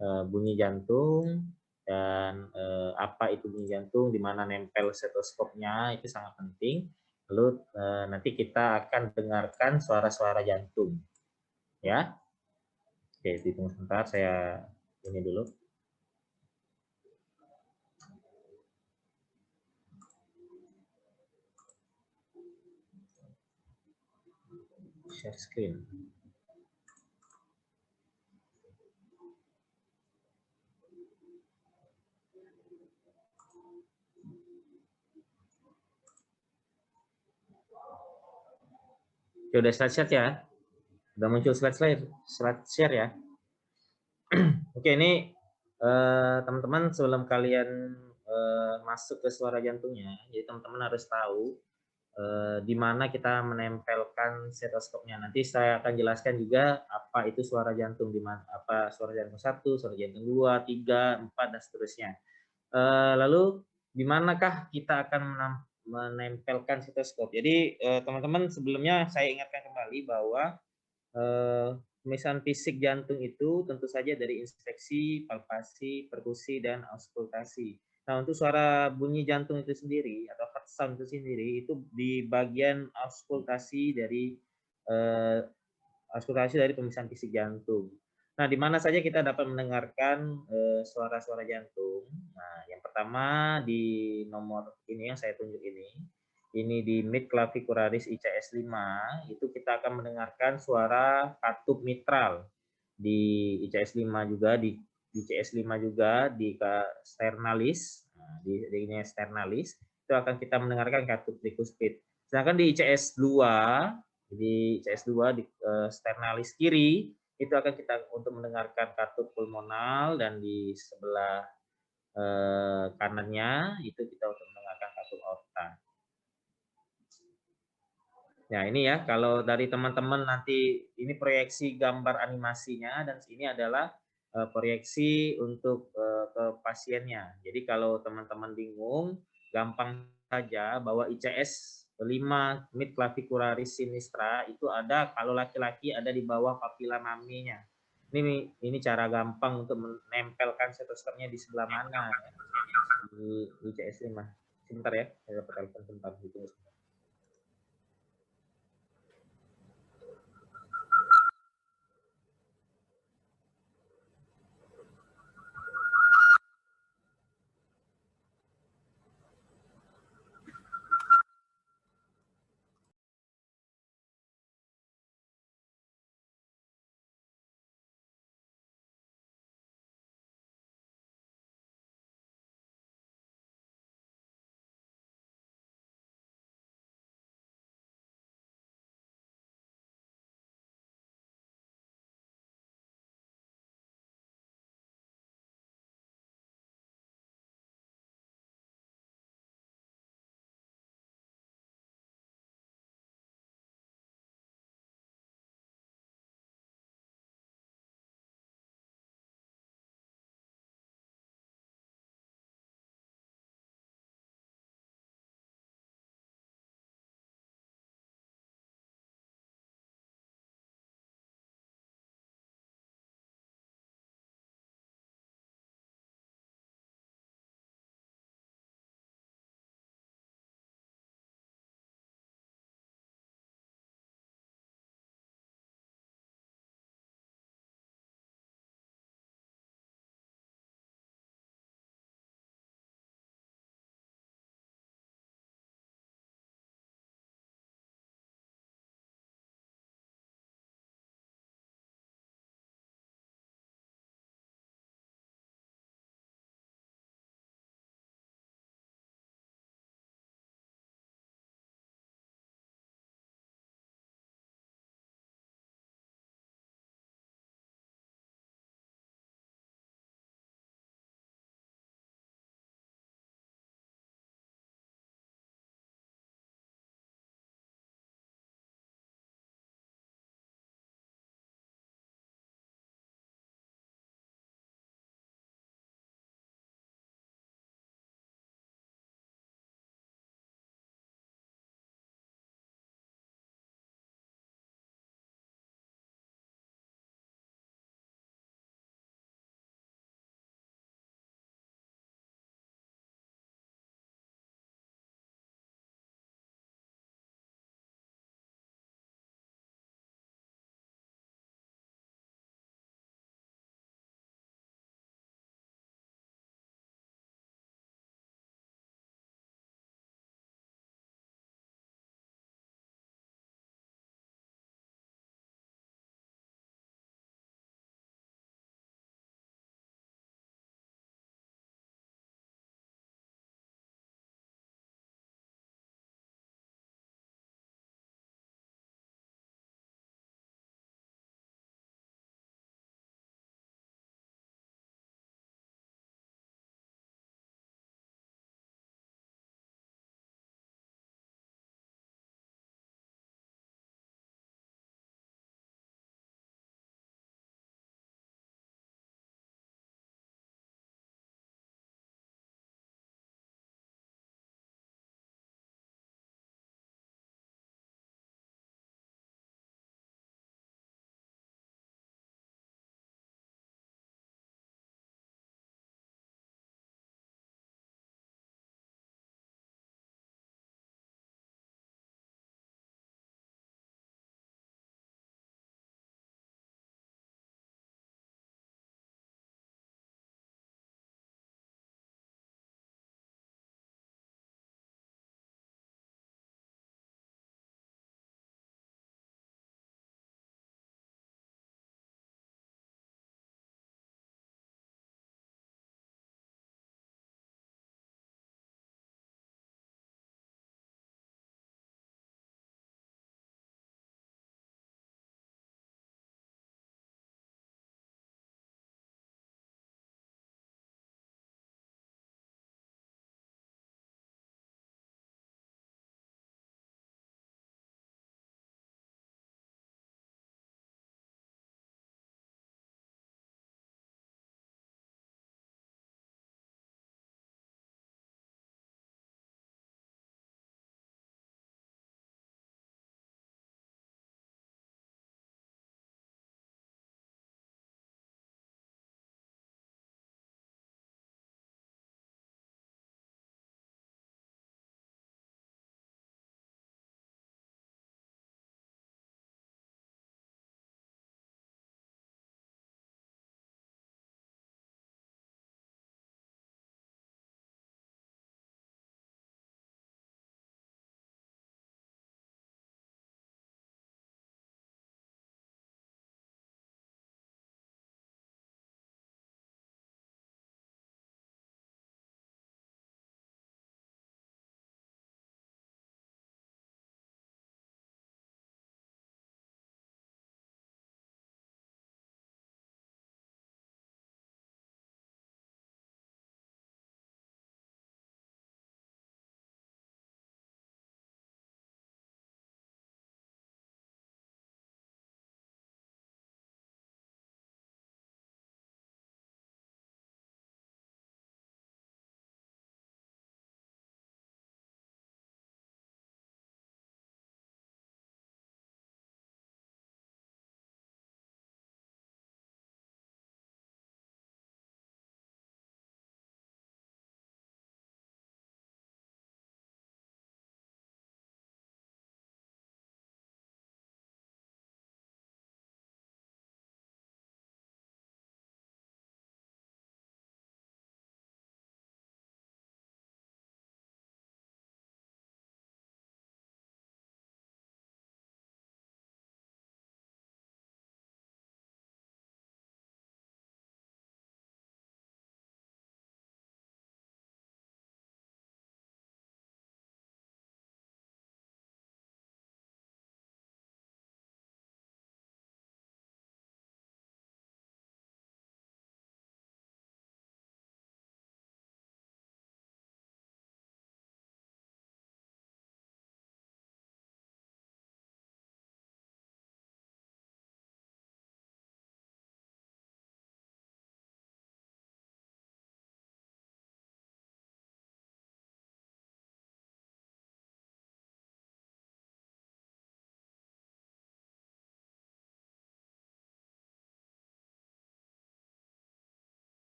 bunyi jantung dan apa itu bunyi jantung, di mana nempel stetoskopnya itu sangat penting. Lalu nanti kita akan dengarkan suara-suara jantung, ya. Oke, tunggu sebentar, saya ini dulu. Share screen. Oke, udah slide share ya? Udah muncul slide share ya? Oke, ini teman-teman sebelum kalian masuk ke suara jantungnya, jadi teman-teman harus tahu di mana kita menempelkan stetoskopnya. Nanti saya akan jelaskan juga apa itu suara jantung, di mana apa suara jantung 1, suara jantung 2, 3, 4 dan seterusnya. Lalu di manakah kita akan menempelkan stetoskop? Jadi teman-teman sebelumnya saya ingatkan kembali bahwa pemeriksaan fisik jantung itu tentu saja dari inspeksi, palpasi, perkusi, dan auskultasi. Nah, untuk suara bunyi jantung itu sendiri atau heart sound itu sendiri itu di bagian eh, auskultasi dari pemeriksaan fisik jantung. Nah, di mana saja kita dapat mendengarkan suara-suara jantung? Nah, yang pertama di nomor ini yang saya tunjuk ini di mid clavicularis ICS 5, itu kita akan mendengarkan suara katup mitral. Di ICS 5 juga, di ICS 5 juga, di sternalis, nah, di ini sternalis, itu akan kita mendengarkan katup tricuspid. Sedangkan di ICS 2, di ICS 2 di sternalis kiri, itu akan kita untuk mendengarkan katup pulmonal, dan di sebelah kanannya itu kita untuk mendengarkan katup aorta. Nah, ini ya, kalau dari teman-teman nanti ini proyeksi gambar animasinya, dan ini adalah proyeksi untuk ke pasiennya. Jadi kalau teman-teman bingung, gampang saja bahwa ICS 5 mid clavicularis sinistra itu ada, kalau laki-laki ada di bawah papila maminya. Ini cara gampang untuk menempelkan stetoskopnya di sebelah mana di ICS 5. Sebentar ya, saya dapat telepon sebentar.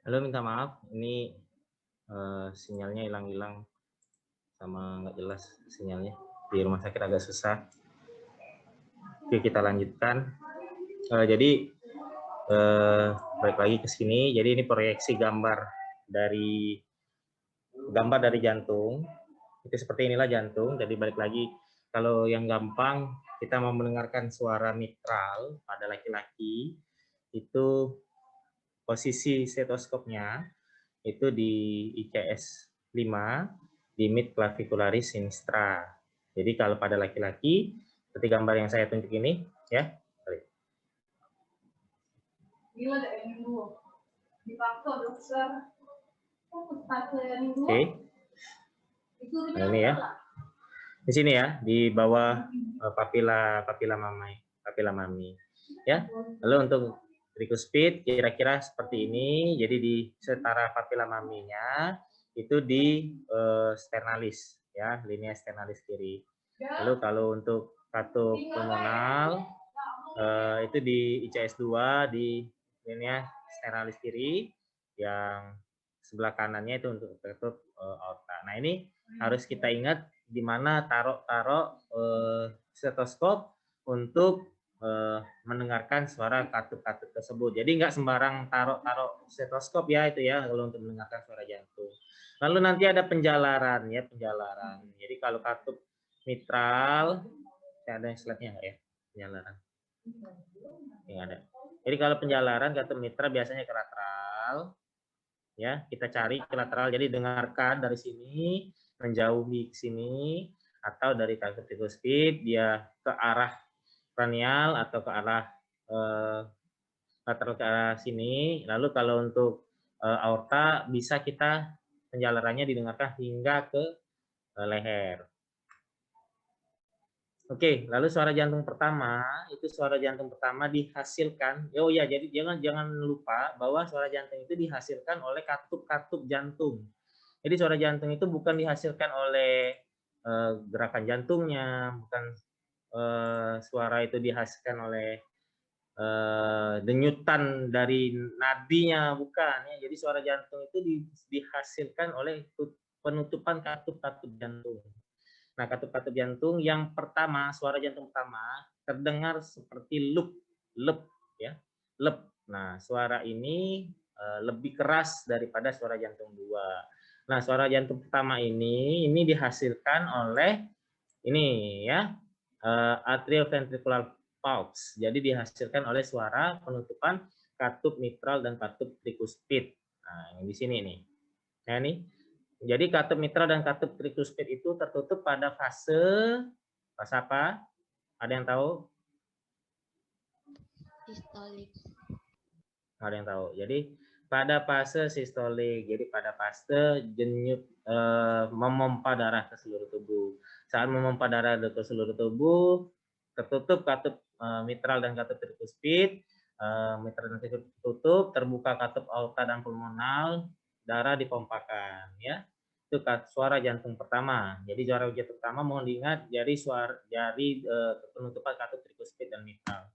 Halo, minta maaf, ini sinyalnya hilang-hilang sama nggak jelas sinyalnya. Di rumah sakit agak susah. Oke, kita lanjutkan. Jadi balik lagi ke sini. Jadi ini proyeksi gambar dari jantung. Itu seperti inilah jantung. Jadi balik lagi, kalau yang gampang kita mau mendengarkan suara mitral pada laki-laki, itu posisi stetoskopnya itu di ICS 5 di mid clavicularis sinistra. Jadi kalau pada laki-laki, seperti gambar yang saya tunjuk ini, ya. Oke. Nah, ini ya. Di sini ya, di bawah papila mami. Ya. Lalu untuk tricuspid kira-kira seperti ini. Jadi di setara papila maminya itu di sternalis ya, linea sternalis kiri. Lalu kalau untuk katup pulmonal itu di ICS 2 di linea sternalis kiri, yang sebelah kanannya itu untuk katup aorta. Nah, ini harus kita ingat di mana taruh stetoskop untuk mendengarkan suara katup-katup tersebut. Jadi nggak sembarang taruh stetoskop ya, itu ya kalau untuk mendengarkan suara jantung. Lalu nanti ada penjalaran ya, penjalaran. Jadi kalau katup mitral, ada yang slide-nya nggak ya? Penjalaran. Yang ada. Jadi kalau penjalaran katup mitral biasanya ke lateral. Ya, kita cari ke lateral. Jadi dengarkan dari sini, menjauhi ke sini, atau dari katup tricuspid dia ke arah cranial atau ke arah lateral ke arah sini. Lalu kalau untuk aorta bisa kita penjalarannya didengarkan hingga ke leher. Oke, lalu suara jantung pertama itu suara jantung pertama dihasilkan. Oh ya, jadi jangan lupa bahwa suara jantung itu dihasilkan oleh katup-katup jantung. Jadi suara jantung itu bukan dihasilkan oleh gerakan jantungnya, bukan suara itu dihasilkan oleh denyutan dari nadinya, bukan ya. Jadi suara jantung itu dihasilkan oleh penutupan katup-katup jantung. Nah, katup-katup jantung yang pertama, suara jantung pertama terdengar seperti lep ya, lep. Nah, suara ini lebih keras daripada suara jantung dua. Nah, suara jantung pertama ini dihasilkan oleh ini ya, atrioventricular pulse. Jadi dihasilkan oleh suara penutupan katup mitral dan katup tricuspid. Nah, yang di sini nih. Nah, ini. Jadi katup mitral dan katup tricuspid itu tertutup pada fase apa? Ada yang tahu? Sistolik. Ada yang tahu. Jadi pada fase sistolik. Jadi pada fase denyut memompa darah ke seluruh tubuh. Saat memompa darah ke seluruh tubuh, tertutup katup mitral dan katup tricuspid. Mitral dan tricuspid tertutup, terbuka katup aorta dan pulmonal, darah dipompakan ya. Itu suara jantung pertama. Jadi suara jantung pertama mohon diingat dari penutupan katup tricuspid dan mitral.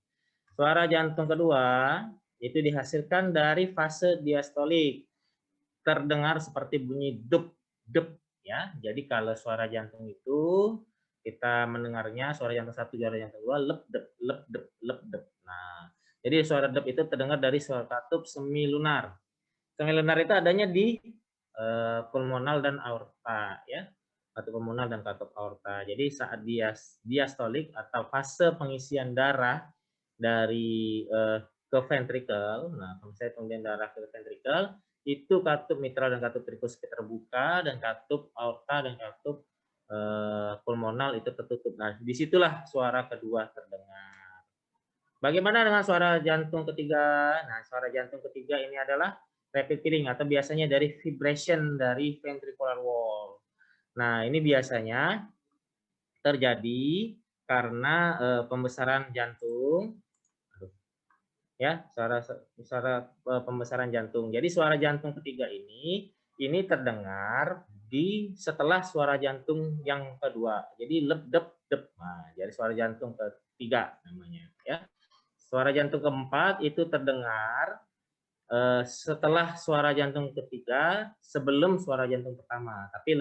Suara jantung kedua itu dihasilkan dari fase diastolik. Terdengar seperti bunyi dup dup ya. Jadi kalau suara jantung itu kita mendengarnya suara jantung satu, suara jantung dua lep dep lep dep lep dep. Nah, jadi suara dep itu terdengar dari suara katup semilunar. Semilunar itu adanya di pulmonal dan aorta ya. Katup pulmonal dan katup aorta. Jadi saat diastolik atau fase pengisian darah dari ke ventricle, nah kalau saya kemudian darah ke ventricle, itu katup mitral dan katup tricuspid terbuka, dan katup aorta dan katup pulmonal itu tertutup. Nah, disitulah suara kedua terdengar. Bagaimana dengan suara jantung ketiga? Nah, suara jantung ketiga ini adalah rapid killing atau biasanya dari vibration dari ventricular wall. Nah, ini biasanya terjadi karena pembesaran jantung ya, suara pembesaran jantung. Jadi suara jantung ketiga ini terdengar di setelah suara jantung yang kedua. Jadi lep dep dep. Nah, jadi suara jantung ketiga namanya ya. Suara jantung keempat itu terdengar setelah suara jantung ketiga sebelum suara jantung pertama, tapi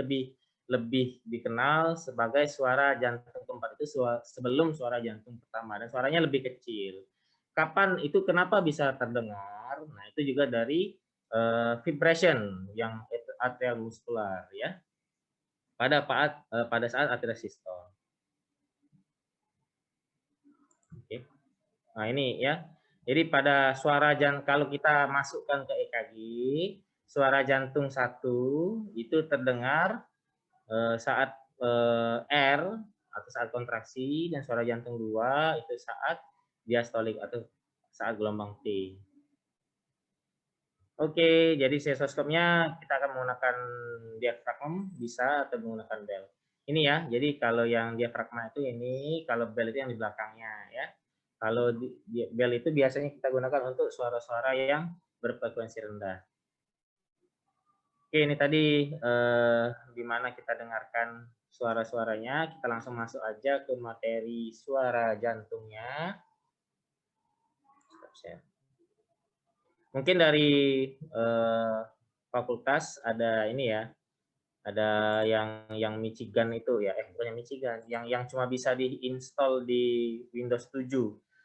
lebih dikenal sebagai suara jantung keempat itu sebelum suara jantung pertama dan suaranya lebih kecil. Kapan itu kenapa bisa terdengar? Nah, itu juga dari vibration yang atrial muskular ya. Pada saat atrial sistole. Oke. Nah, ini ya. Jadi pada suara jantung kalau kita masukkan ke EKG, suara jantung 1 itu terdengar saat R atau saat kontraksi dan suara jantung 2 itu saat diastolik atau saat gelombang T. Oke, jadi stetoskopnya kita akan menggunakan diafragma bisa atau menggunakan bel. Ini ya, jadi kalau yang diafragma itu ini, kalau bel itu yang di belakangnya ya. Kalau bel itu biasanya kita gunakan untuk suara-suara yang berfrekuensi rendah. Oke, ini tadi di mana kita dengarkan suara-suaranya. Kita langsung masuk aja ke materi suara jantungnya. Mungkin dari fakultas ada ini ya, ada yang Michigan itu ya, bukan yang Michigan, yang cuma bisa diinstal di Windows 7.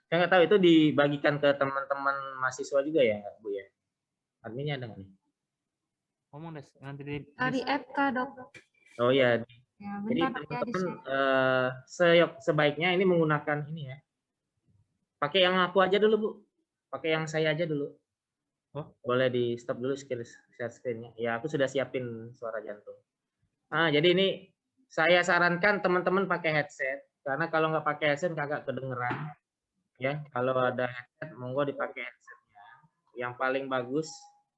Saya nggak tahu itu dibagikan ke teman-teman mahasiswa juga ya, Bu ya? Adminnya ada nggak nih? Ngomong Des, nanti di FK dok. Oh ya. Ya, Jadi bentar teman-teman sebaiknya ini menggunakan ini ya. Pakai yang aku aja dulu Bu. Pakai yang saya aja dulu. Oh, boleh di stop dulu share screen-nya. Ya, aku sudah siapin suara jantung. Nah, jadi ini saya sarankan teman-teman pakai headset karena kalau nggak pakai headset kagak kedengeran. Ya, kalau ada headset monggo dipakai headsetnya. Yang paling bagus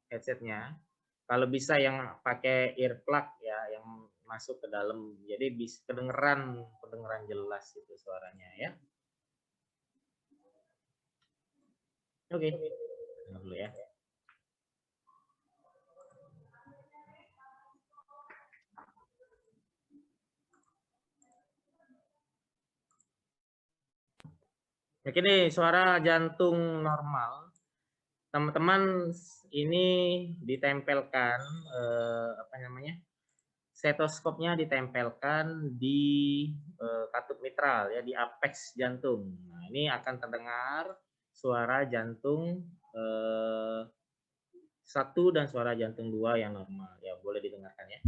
headsetnya. Kalau bisa yang pakai earplug ya, yang masuk ke dalam. Jadi bisa kedengeran jelas itu suaranya ya. Oke. Dulu ya. Oke nih, suara jantung normal. Teman-teman ini ditempelkan apa namanya? Stetoskopnya ditempelkan di katup mitral ya, di apex jantung. Nah, ini akan terdengar suara jantung 1 dan suara jantung 2 yang normal. Ya, boleh didengarkan ya.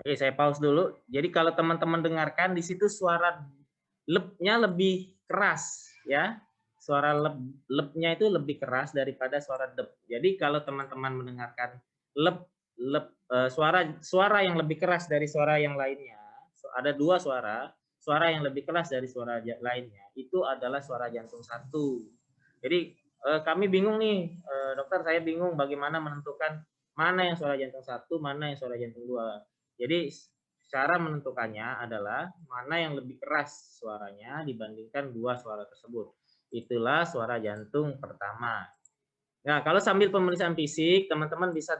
Oke, saya pause dulu. Jadi kalau teman-teman dengarkan di situ suara lepnya lebih keras ya. Suara lepnya itu lebih keras daripada suara dep. Jadi kalau teman-teman mendengarkan suara yang lebih keras dari suara yang lainnya, ada 2 suara, suara yang lebih keras dari suara lainnya itu adalah suara jantung 1. Jadi kami bingung nih, dokter, saya bingung bagaimana menentukan mana yang suara jantung 1, mana yang suara jantung 2. Jadi cara menentukannya adalah mana yang lebih keras suaranya dibandingkan 2 suara tersebut. Itulah suara jantung pertama. Nah, kalau sambil pemeriksaan fisik, teman-teman bisa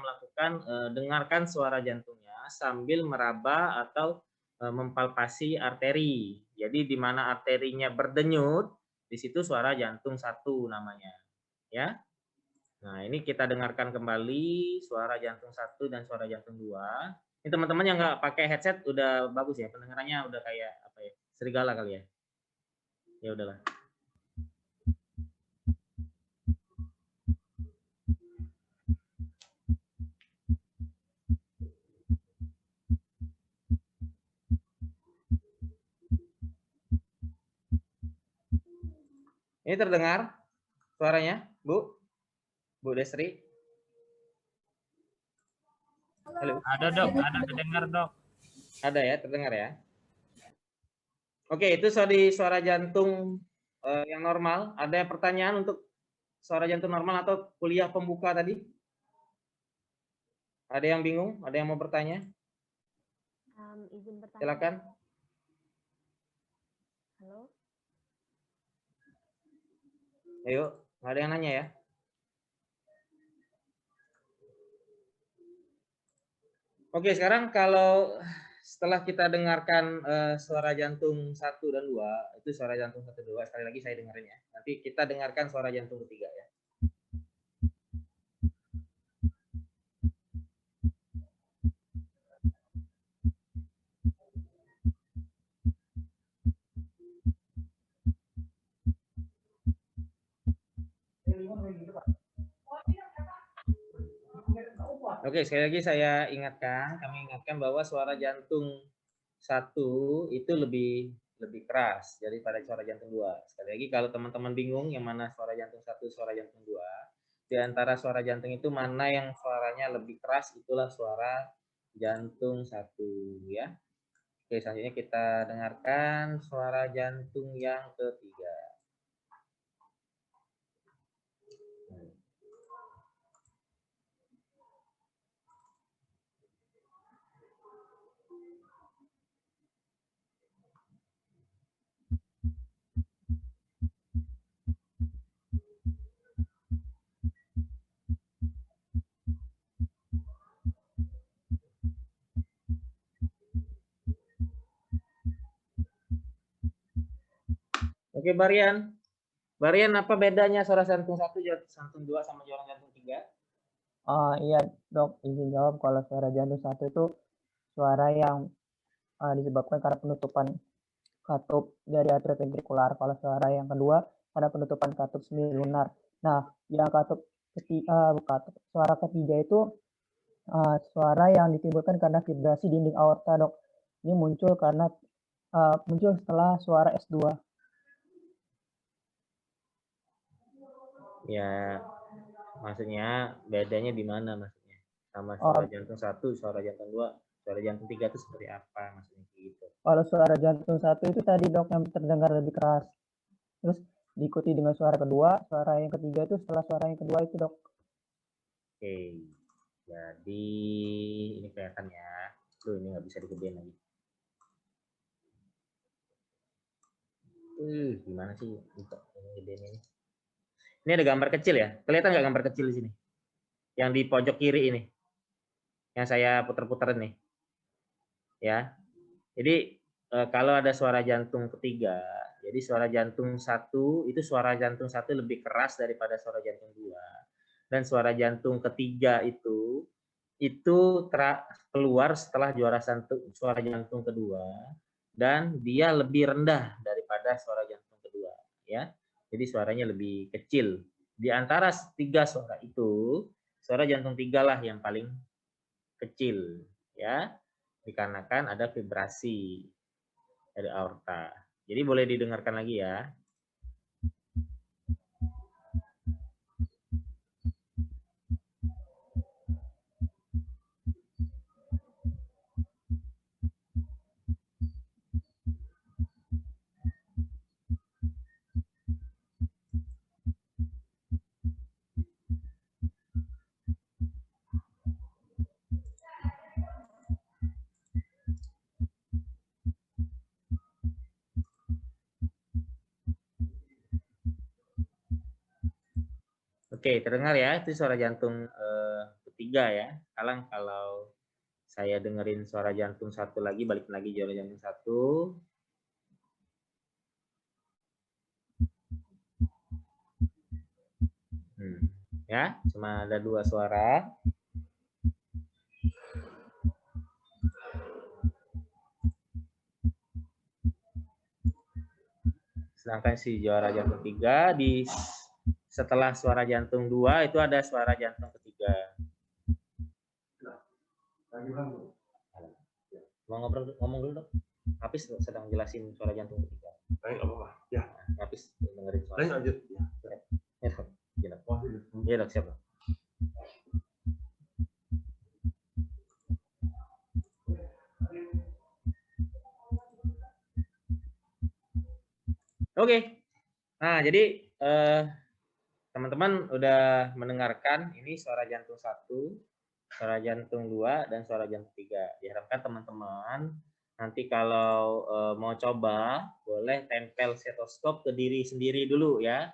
melakukan dengarkan suara jantungnya sambil meraba atau mempalpasi arteri. Jadi di mana arterinya berdenyut, di situ suara jantung 1 namanya. Ya. Nah, ini kita dengarkan kembali suara jantung 1 dan suara jantung 2. Ini teman-teman yang nggak pakai headset udah bagus ya, pendengarannya udah kayak apa ya, serigala kali ya. Ya udahlah. Ini terdengar suaranya, Bu? Bu Desri? Halo. Ada dok, ada terdengar dok. Ada ya, terdengar ya. Oke, itu suara jantung yang normal. Ada pertanyaan untuk suara jantung normal atau kuliah pembuka tadi? Ada yang bingung? Ada yang mau bertanya? Izin bertanya. Silakan. Halo. Ayo, Nggak ada yang nanya ya? Oke, sekarang kalau setelah kita dengarkan suara jantung 1 dan 2, itu suara jantung 1 2, sekali lagi saya dengerin ya. Nanti kita dengarkan suara jantung ketiga ya. Oke, sekali lagi saya ingatkan, kami ingatkan bahwa suara jantung 1 itu lebih keras daripada suara jantung 2. Sekali lagi kalau teman-teman bingung yang mana suara jantung 1, suara jantung 2, di antara suara jantung itu mana yang suaranya lebih keras, itulah suara jantung 1 ya. Oke, selanjutnya kita dengarkan suara jantung yang ketiga. Oke, Barian. Barian, apa bedanya suara jantung 1, jantung 2 sama suara jantung 3? Iya dok, izin jawab kalau suara jantung 1 itu suara yang disebabkan karena penutupan katup dari atria ventrikular. Kalau suara yang kedua ada penutupan katup semilunar. Nah, yang suara ketiga itu suara yang ditimbulkan karena vibrasi dinding aorta, dok. Ini muncul karena muncul setelah suara S2. Ya, maksudnya bedanya di mana maksudnya? Sama suara jantung 1, suara jantung 2, suara jantung 3 itu seperti apa maksudnya gitu? Kalau suara jantung 1 itu tadi dok yang terdengar lebih keras. Terus diikuti dengan suara kedua, suara yang ketiga itu setelah suara yang kedua itu dok. Oke, jadi ini kelihatan ya. Tuh, ini nggak bisa digedein lagi. Gimana sih untuk gedein ini? Ini ada gambar kecil ya. Kelihatan nggak gambar kecil di sini? Yang di pojok kiri ini. Yang saya puter-puterin nih. Ya. Jadi kalau ada suara jantung ketiga, jadi suara jantung 1 itu suara jantung 1 lebih keras daripada suara jantung 2. Dan suara jantung ketiga itu keluar setelah suara jantung kedua, dan dia lebih rendah daripada suara jantung kedua ya. Jadi suaranya lebih kecil. Di antara 3 suara itu, suara jantung 3 lah yang paling kecil ya, dikarenakan ada vibrasi dari aorta. Jadi boleh didengarkan lagi ya. Oke, terdengar ya, itu suara jantung ketiga ya. Sekarang kalau saya dengerin suara jantung 1 lagi, balik lagi suara jantung 1. Ya, cuma ada 2 suara. Sedangkan si suara jantung 3 setelah suara jantung 2 itu ada suara jantung ketiga. Mau ngomong dulu dong. Hafiz sedang jelasin suara jantung ketiga. Baik, apa-apa. Ya. Hafiz dengerin suara. Lanjut. Iya dok, siap. Oke. Nah, jadi teman-teman udah mendengarkan ini suara jantung 1, suara jantung 2, dan suara jantung 3. Diharapkan teman-teman nanti kalau mau coba, boleh tempel stetoskop ke diri sendiri dulu ya.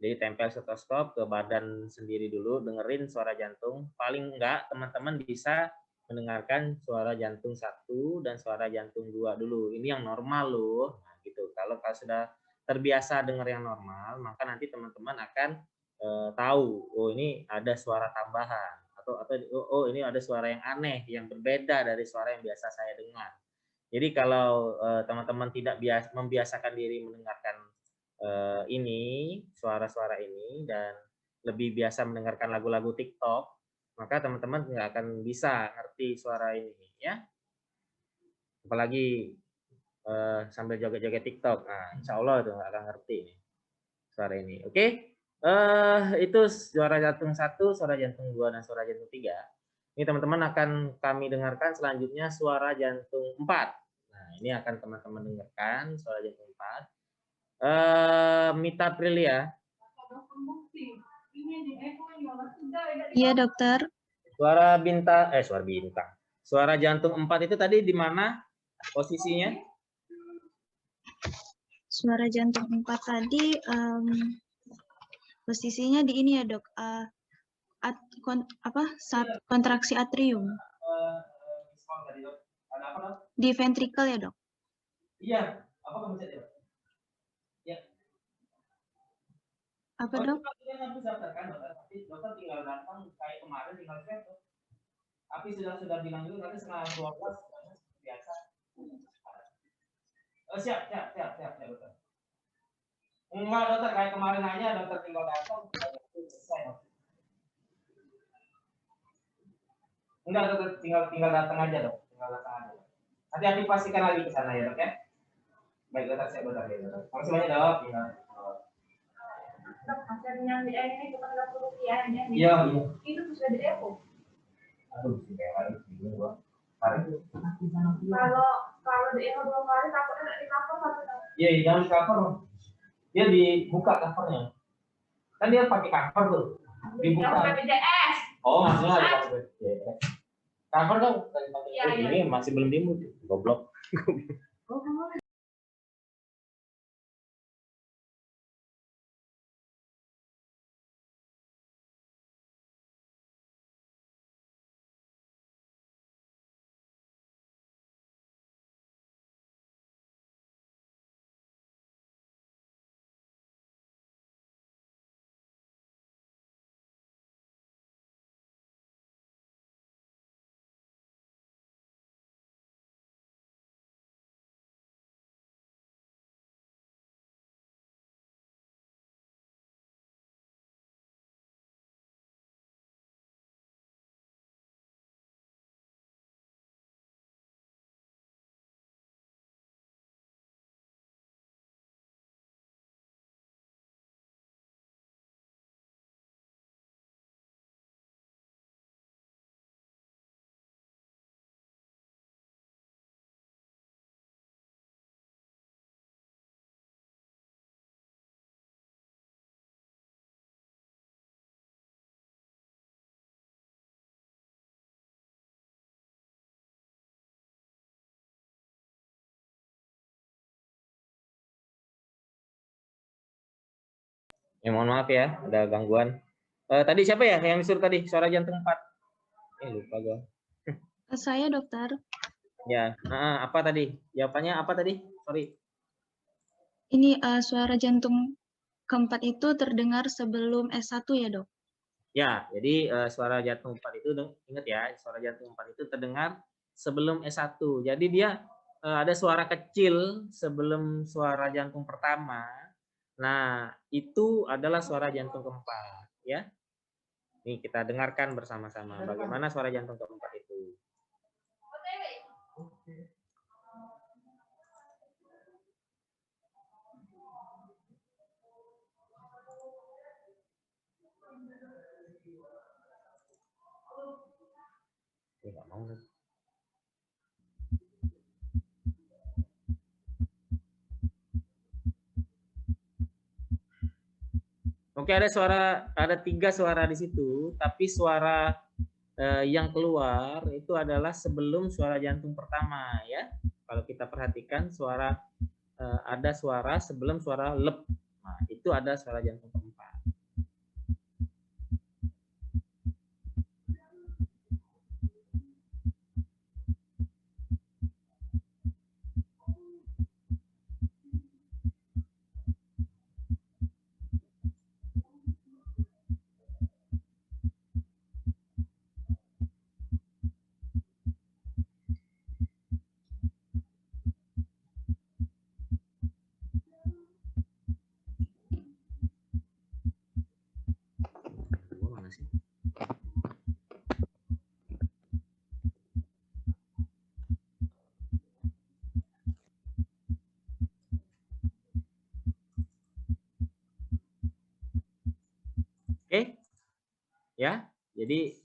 Jadi tempel stetoskop ke badan sendiri dulu, dengerin suara jantung. Paling enggak teman-teman bisa mendengarkan suara jantung 1 dan suara jantung 2 dulu. Ini yang normal loh. Nah, gitu. Kalau sudah terbiasa dengar yang normal, maka nanti teman-teman akan tahu, oh ini ada suara tambahan atau oh ini ada suara yang aneh, yang berbeda dari suara yang biasa saya dengar. Jadi kalau teman-teman tidak membiasakan diri mendengarkan ini suara-suara ini dan lebih biasa mendengarkan lagu-lagu TikTok, maka teman-teman nggak akan bisa ngerti suara ini ya. Apalagi sambil joget-joget TikTok, nah insya Allah itu nggak akan ngerti nih suara ini. Oke, itu suara jantung 1, suara jantung 2, dan suara jantung 3. Ini teman-teman akan kami dengarkan selanjutnya suara jantung 4. Nah ini akan teman-teman dengarkan suara jantung 4. Mita Prilia. Iya, dokter. Suara bintang, suara jantung 4 itu tadi di mana posisinya? Suara jantung 4 tadi posisinya di ini ya, Dok. Saat kontraksi atrium. Di ventrikel ya, Dok? Iya, apa kamu cek? Ya. Apa, Dok? Dokter tinggal datang kayak kemarin tinggal cek. Tapi sudah bilang dulu nanti setengah 12 biasa. Siap, dokter. Enggak, dokter, kayak kemarin aja dokter tinggal datang selesai. Enggak, dokter tinggal datang aja, Dok. Tinggal datang aja. Nanti aku pastikan lagi ke sana ya, Dok ya. Baik, dokter, saya bentar ya, dokter. Makasih banyak, Dok. Dok, hasil yang di ini cuma 30 rupiah aja nih. Iya. Itu sudah di depo. Aduh, kayak lagi bingung gua. Kalau di depo 2 kali takutnya enggak di cover satu tahun. Iya, jangan cover. Dia dibuka covernya. Kan dia pakai cover tuh. Dibuka. Yang BPJS. Oh, maksudnya ada BPJS. Cover dong. Iya. Ini masih belum dimut. Goblok. Ya, mohon maaf ya, ada gangguan. Tadi siapa ya yang disuruh tadi? Suara jantung 4. Lupa gua. Saya, dokter. Ya, apa tadi? Jawabannya apa tadi? Sorry. Ini suara jantung keempat itu terdengar sebelum S1 ya, Dok? Ya, jadi suara jantung 4 itu ingat ya, suara jantung 4 itu terdengar sebelum S1. Jadi dia ada suara kecil sebelum suara jantung pertama. Nah, itu adalah suara jantung keempat, ya. Nih kita dengarkan bersama-sama bagaimana suara jantung keempat itu. Nggak mau nih. Oke, ada 3 suara di situ, tapi suara yang keluar itu adalah sebelum suara jantung pertama ya. Kalau kita perhatikan ada suara sebelum suara lep. Nah, itu ada suara jantung keempat. Oke, ya. Jadi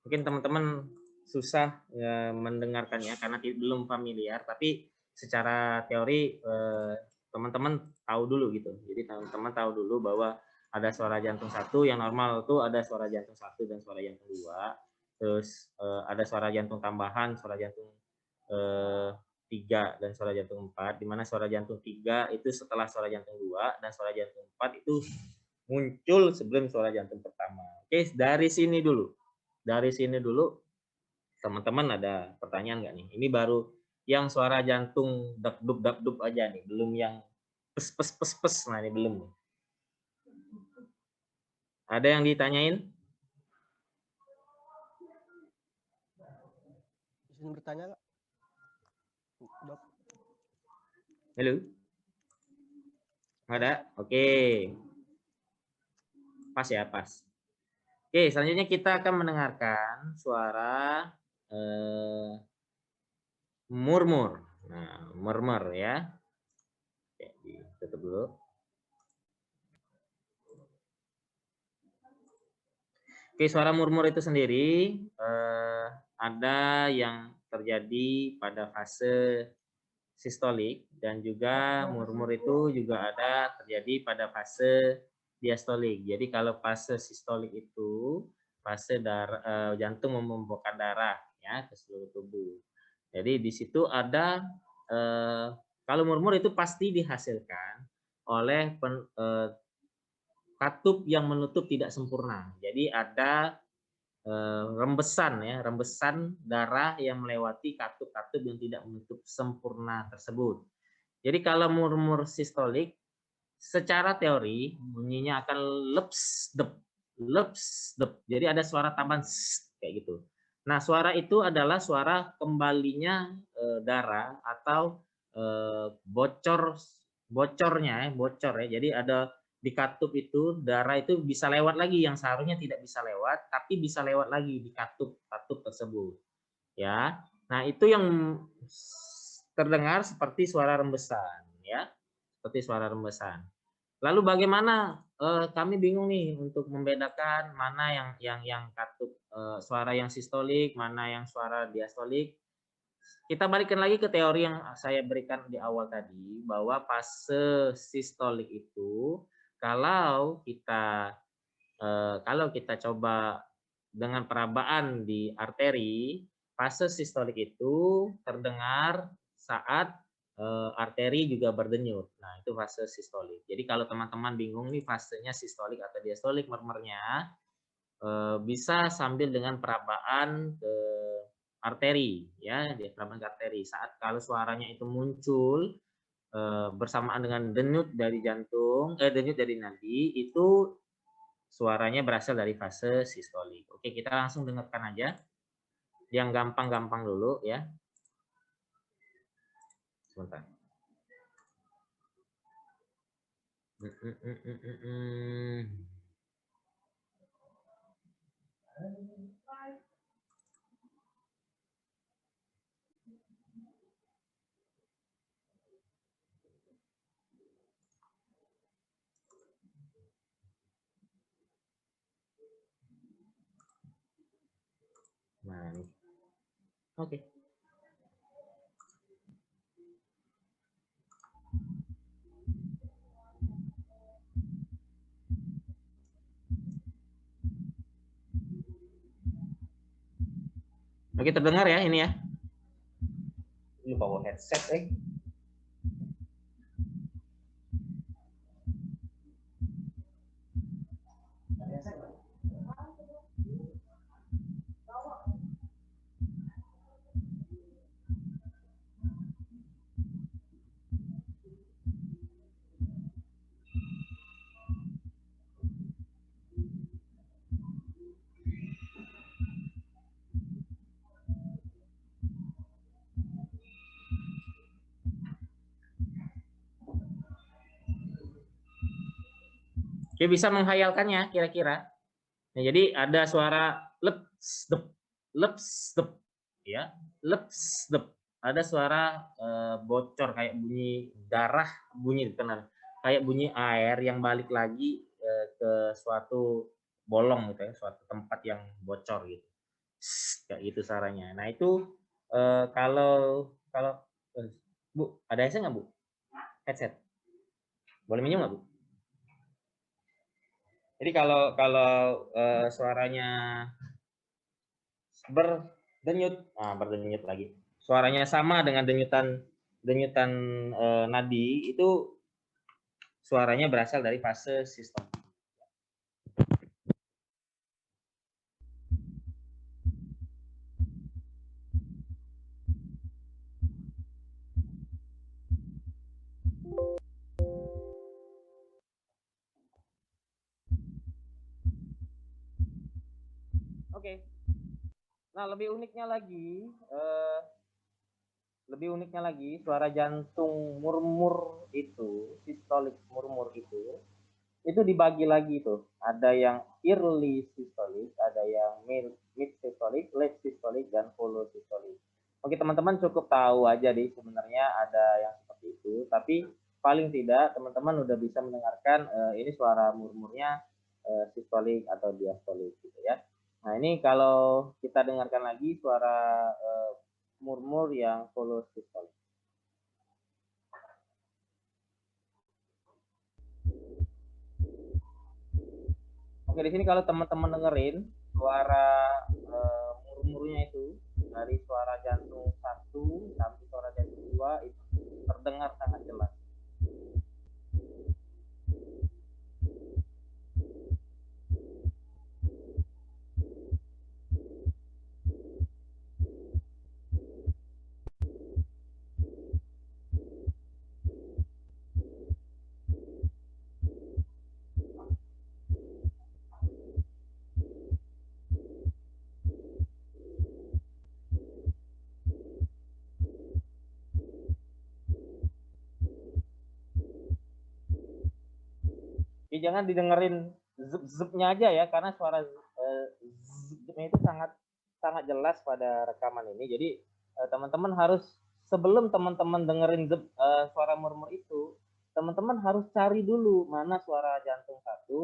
mungkin teman-teman susah mendengarkannya karena belum familiar, tapi secara teori teman-teman tahu dulu gitu. Jadi teman-teman tahu dulu bahwa ada suara jantung 1 yang normal itu ada suara jantung 1 dan suara jantung 2. Terus ada suara jantung tambahan, suara jantung 3 dan suara jantung 4, di mana suara jantung 3 itu setelah suara jantung 2 dan suara jantung 4 itu muncul sebelum suara jantung pertama. Oke, dari sini dulu. Dari sini dulu, teman-teman ada pertanyaan nggak nih? Ini baru yang suara jantung dakdub aja nih, belum yang pes. Nah ini belum. Ada yang ditanyain? Izin bertanya nggak? Dok. Halo? Ada? Oke. Pas ya, pas. Oke, selanjutnya kita akan mendengarkan suara murmur. Nah, murmur ya. Oke, ditutup dulu. Oke, suara murmur itu sendiri ada yang terjadi pada fase sistolik dan juga murmur itu juga ada terjadi pada fase diastolik. Jadi kalau fase sistolik itu fase jantung memompahkan darah ya ke seluruh tubuh. Jadi di situ ada kalau murmur itu pasti dihasilkan oleh katup yang menutup tidak sempurna. Jadi ada rembesan ya, rembesan darah yang melewati katup-katup yang tidak menutup sempurna tersebut. Jadi kalau murmur sistolik secara teori bunyinya akan leps dep. Jadi ada suara tambahan kayak gitu. Nah, suara itu adalah suara kembalinya darah atau bocornya bocor ya. Jadi ada di katup itu darah itu bisa lewat lagi yang seharusnya tidak bisa lewat, tapi bisa lewat lagi di katup tersebut. Ya. Nah, itu yang terdengar seperti suara rembesan ya. Seperti suara rembesan. Lalu bagaimana kami bingung nih untuk membedakan mana yang katup suara yang sistolik, mana yang suara diastolik. Kita balikan lagi ke teori yang saya berikan di awal tadi bahwa fase sistolik itu kalau kita coba dengan perabaan di arteri, fase sistolik itu terdengar saat arteri juga berdenyut. Nah, itu fase sistolik. Jadi kalau teman-teman bingung nih fasenya sistolik atau diastolik murmurnya, bisa sambil dengan perabaan ke arteri ya, di perabaan ke arteri. Saat kalau suaranya itu muncul bersamaan dengan denyut dari jantung, denyut dari nadi, itu suaranya berasal dari fase sistolik. Oke, kita langsung dengarkan aja. Yang gampang-gampang dulu ya. Sebentar. Nah, oke. Oke, terdengar ya ini ya. Lu bawa headset Oke, bisa menghayalkannya kira-kira. Nah, jadi ada suara leps dep ya, leps dep. Ada suara bocor kayak bunyi darah, bunyi kayak bunyi air yang balik lagi ke suatu bolong gitu ya, suatu tempat yang bocor gitu. Kayak gitu suaranya. Nah, itu kalau Bu, ada headset nggak Bu? Headset. Boleh minjem nggak Bu? Jadi kalau suaranya berdenyut, berdenyut lagi. Suaranya sama dengan denyutan nadi, itu suaranya berasal dari fase sistem. Oke. Nah, lebih uniknya lagi, suara jantung murmur itu, sistolik murmur itu dibagi lagi tuh. Ada yang early systolic, ada yang mid systolic, late systolic, dan follow systolic. Oke, teman-teman cukup tahu aja deh sebenarnya ada yang seperti itu, tapi paling tidak teman-teman udah bisa mendengarkan ini suara murmurnya sistolik atau diastolik gitu ya. Nah, ini kalau kita dengarkan lagi suara murmur yang follow systolic. Oke, di sini kalau teman-teman dengerin suara murmurnya itu dari suara jantung 1 sampai suara jantung 2 itu terdengar sangat jelas. Jadi jangan didengerin zep-zepnya aja ya, karena suara zepnya itu sangat jelas pada rekaman ini. Jadi teman-teman harus, sebelum teman-teman dengerin suara murmur itu, teman-teman harus cari dulu mana suara jantung 1,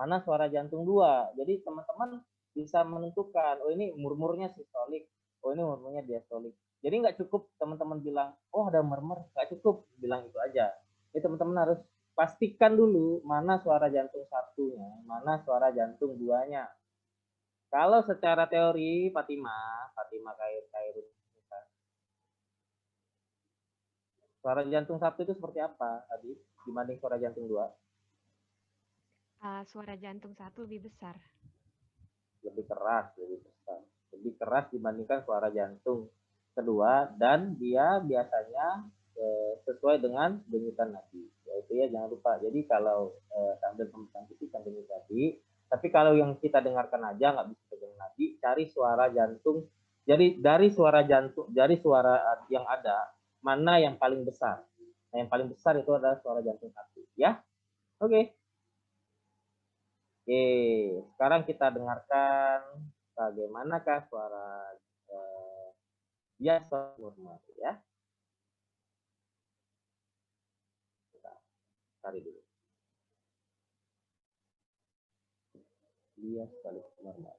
mana suara jantung 2. Jadi teman-teman bisa menentukan, oh ini murmurnya sistolik, oh ini murmurnya diastolik. Jadi nggak cukup teman-teman bilang, oh ada murmur, nggak cukup bilang itu aja. Jadi teman-teman harus pastikan dulu mana suara jantung 1-nya, mana suara jantung 2-nya. Kalau secara teori, Fatima Khairul, suara jantung 1 itu seperti apa tadi dibanding suara jantung 2? Suara jantung 1 lebih besar. Lebih keras, lebih besar. Lebih keras dibandingkan suara jantung kedua, dan dia biasanya sesuai dengan denyutan nadi. Yaitu ya, jangan lupa. Jadi kalau sambil pemeriksaan fisik kan denyut nadi, tapi kalau yang kita dengarkan aja nggak bisa pegang nadi, cari suara jantung. Jadi dari suara yang ada, mana yang paling besar? Nah, yang paling besar itu adalah suara jantung 1, ya. Oke. Oke, sekarang kita dengarkan bagaimanakah suara biasa murmur ya. Kita cari dulu. Bias balik normal.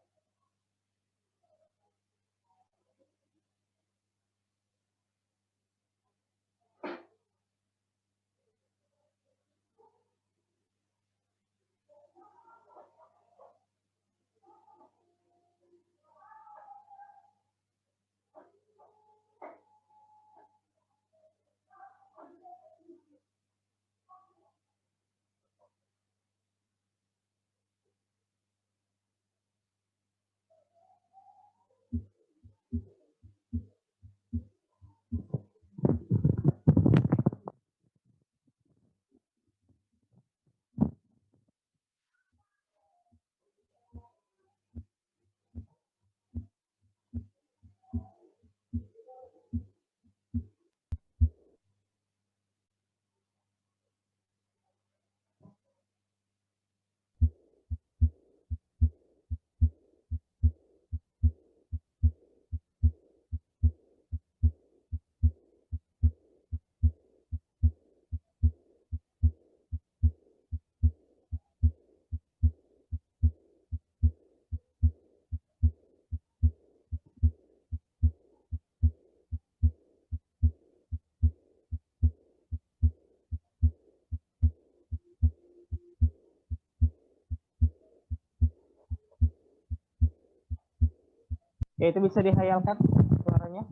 Oke, itu bisa dihayalkan suaranya.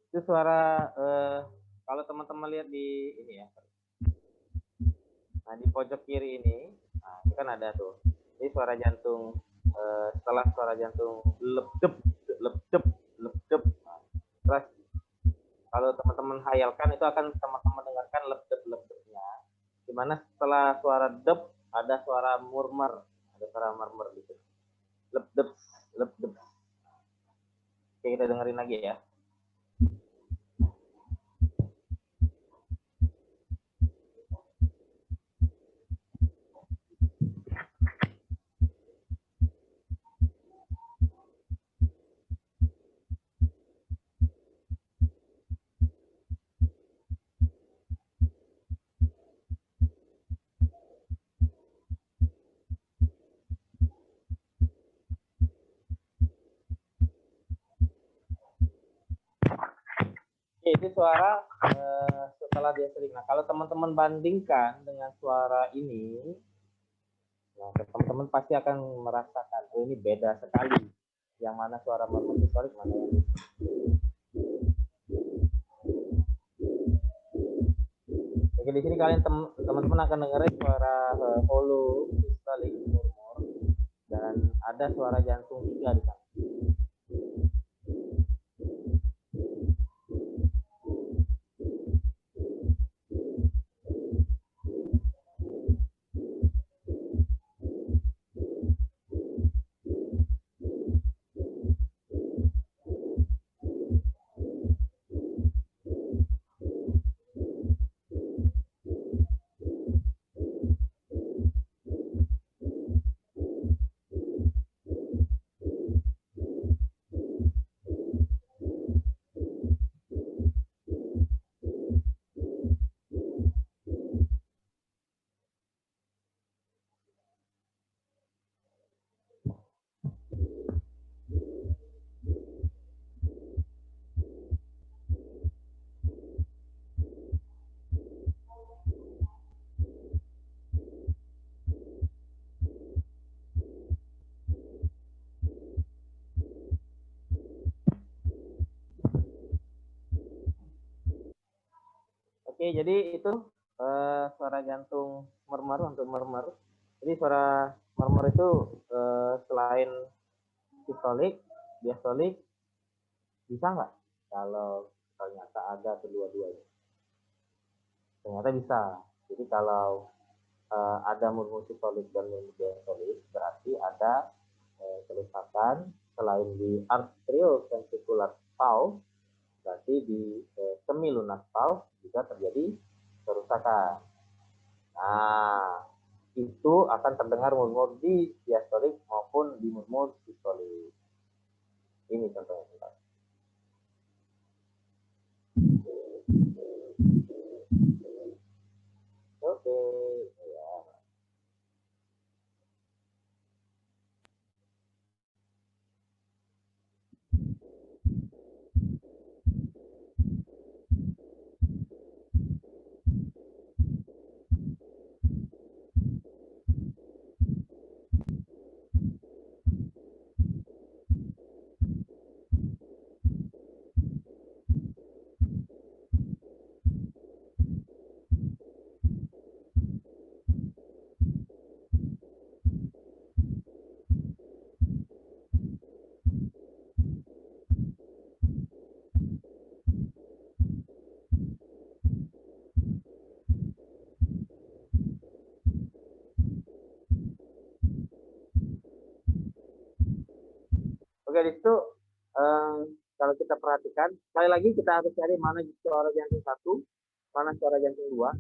Itu suara kalau teman-teman lihat di ini ya. Nah, di pojok kiri ini, nah, ini kan ada tuh. Ini suara jantung setelah suara jantung lepdep, lepdep, lepdep. Nah, terus kalau teman-teman hayalkan itu akan teman-teman dengarkan lepdep, lepdepnya. Dimana setelah suara dep ada suara murmur, ada suara murmur gitu. Lepdep, lepdep. Oke, kita dengerin lagi ya. Oke, itu suara setelah dia sering. Nah, kalau teman-teman bandingkan dengan suara ini, nah, teman-teman pasti akan merasakan, oh ini beda sekali. Yang mana suara murmur sistolik, mana yang ini. Oke, di sini kalian teman-teman akan dengerin suara hollow sistolik murmur dan ada suara jantung juga di sana. Oke, jadi itu suara jantung murmur untuk murmur. Jadi suara murmur itu selain sistolik, diastolik, bisa nggak kalau ternyata ada kedua-duanya? Ternyata bisa. Jadi kalau ada murmur sistolik dan murmur diastolik, berarti ada kerusakan selain di arterioventricular valve, berarti di semi lunas valve juga terjadi kerusakan. Nah, itu akan terdengar murmur di diastolik maupun di murmur sistolik. Ini contohnya. Oke, ya. Oke, di situ kalau kita perhatikan, sekali lagi kita harus cari mana suara jantung satu, mana suara jantung dua.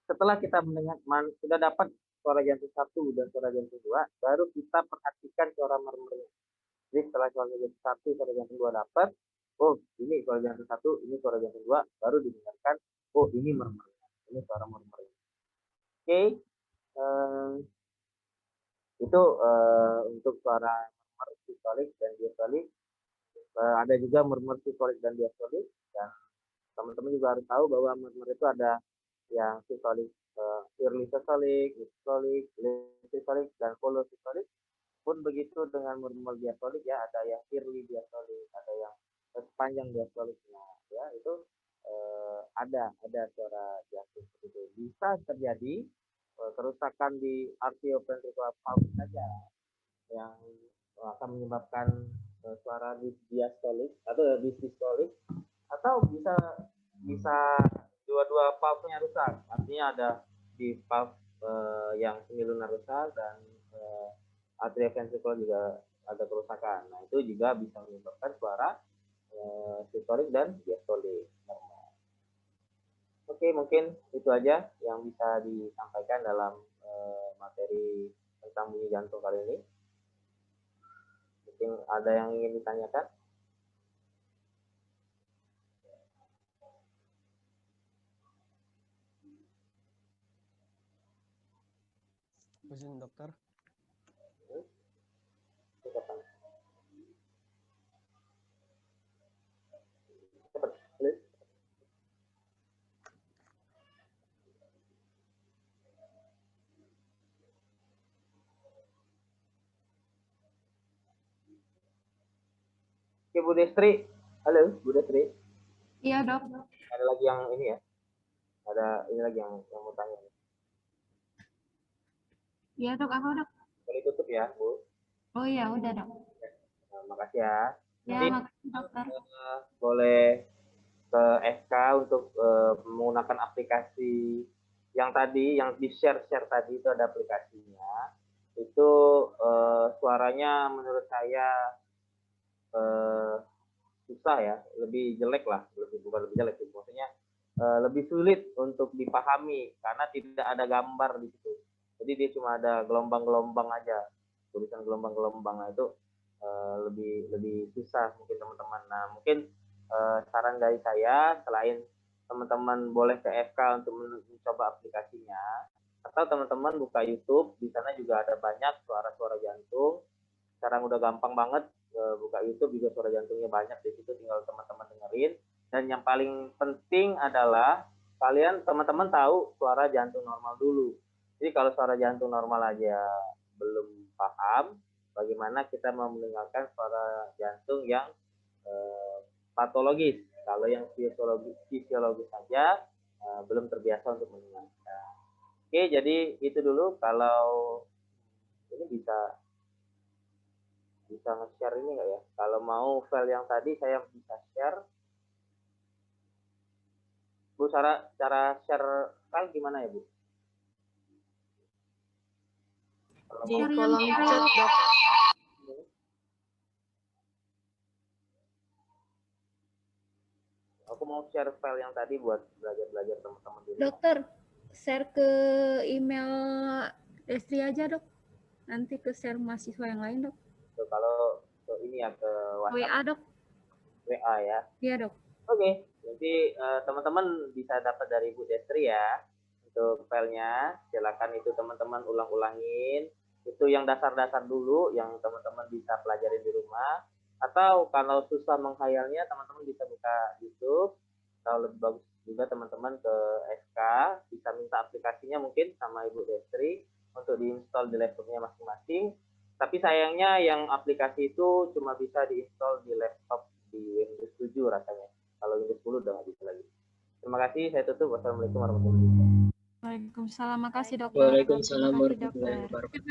Setelah kita mendengar, sudah dapat suara jantung satu dan suara jantung dua, baru kita perhatikan suara murmurnya. Jadi setelah suara jantung satu, suara jantung dua dapat, oh ini suara jantung satu, ini suara jantung dua, baru didengarkan, oh ini murmurnya, ini suara murmurnya. Oke, itu untuk suara murmur sistolik dan diastolik. Ada juga murmur sistolik dan diastolik, dan teman-teman juga harus tahu bahwa murmur itu ada yang sistolik, early systolic, mid systolic, late systolic, dan follow systolic. Pun begitu dengan murid-murid diastolik ya, ada yang early diastolik, ada yang sepanjang diastolik. Nah, ya itu ada suara jantung seperti itu. Bisa terjadi kerusakan di arterioventricular valve saja yang akan menyebabkan suara diastolik atau distolik, atau bisa dua-dua valve-nya rusak. Artinya ada di valve yang semilunar rusak dan atrioventricular juga ada kerusakan. Nah, itu juga bisa menyebabkan suara sistolik dan diastolik. Oke, mungkin itu aja yang bisa disampaikan dalam materi tentang bunyi jantung kali ini. Mungkin ada yang ingin ditanyakan? Izin dokter. Cepat. Cepat, please. Oke, Bu Destri. Halo, Bu Destri. Iya, Dok. Ada lagi yang ini ya? Ada ini lagi yang mau tanya. Iya, Dok. Apa, Dok? Boleh tutup ya, Bu. Oh iya, udah, Dok. Nah, makasih ya. Ya, Nanti makasih, Dokter. boleh ke FK untuk menggunakan aplikasi yang tadi, yang di-share tadi itu ada aplikasinya. Itu suaranya menurut saya susah ya, lebih jelek lah, bukan lebih jelek, maksudnya lebih sulit untuk dipahami karena tidak ada gambar di situ. Jadi dia cuma ada gelombang-gelombang aja, tulisan gelombang-gelombang. Nah, itu lebih susah mungkin teman-teman. Nah, mungkin saran dari saya, selain teman-teman boleh ke FK untuk mencoba aplikasinya, atau teman-teman buka YouTube, di sana juga ada banyak suara-suara jantung. Sekarang udah gampang banget buka YouTube juga, suara jantungnya banyak di situ, tinggal teman-teman dengerin. Dan yang paling penting adalah kalian teman-teman tahu suara jantung normal dulu. Jadi kalau suara jantung normal aja belum paham, bagaimana kita mau mendengarkan suara jantung yang patologis? Kalau yang fisiologis saja belum terbiasa untuk mendengarkan. Oke, jadi itu dulu. Kalau ini bisa nge-share ini nggak ya? Kalau mau file yang tadi saya bisa share. Bu, cara share file gimana ya, Bu? Di kolom chat, Dok. Aku mau share file yang tadi buat belajar teman-teman dulu. Dokter, share ke email Destri aja, Dok. Nanti ke share mahasiswa yang lain, Dok. Kalau ini ya ke WhatsApp. WA, Dok. WA ya. Iya, Dok. Oke, nanti teman-teman bisa dapat dari Bu Destri ya untuk filenya. Silakan itu teman-teman ulang-ulangin. Itu yang dasar-dasar dulu yang teman-teman bisa pelajarin di rumah. Atau kalau susah menghayalnya, teman-teman bisa buka YouTube. Kalau lebih bagus juga teman-teman ke FK, bisa minta aplikasinya mungkin sama Ibu Destri untuk diinstal di laptopnya masing-masing. Tapi sayangnya yang aplikasi itu cuma bisa diinstal di laptop di Windows 7 rasanya. Kalau Windows 10 udah nggak bisa lagi. Terima kasih, saya tutup. Wassalamualaikum warahmatullahi wabarakatuh. Waalaikumsalam. Makasih, Dokter. Waalaikumsalam Makasih, warahmatullahi Dokter. wabarakatuh.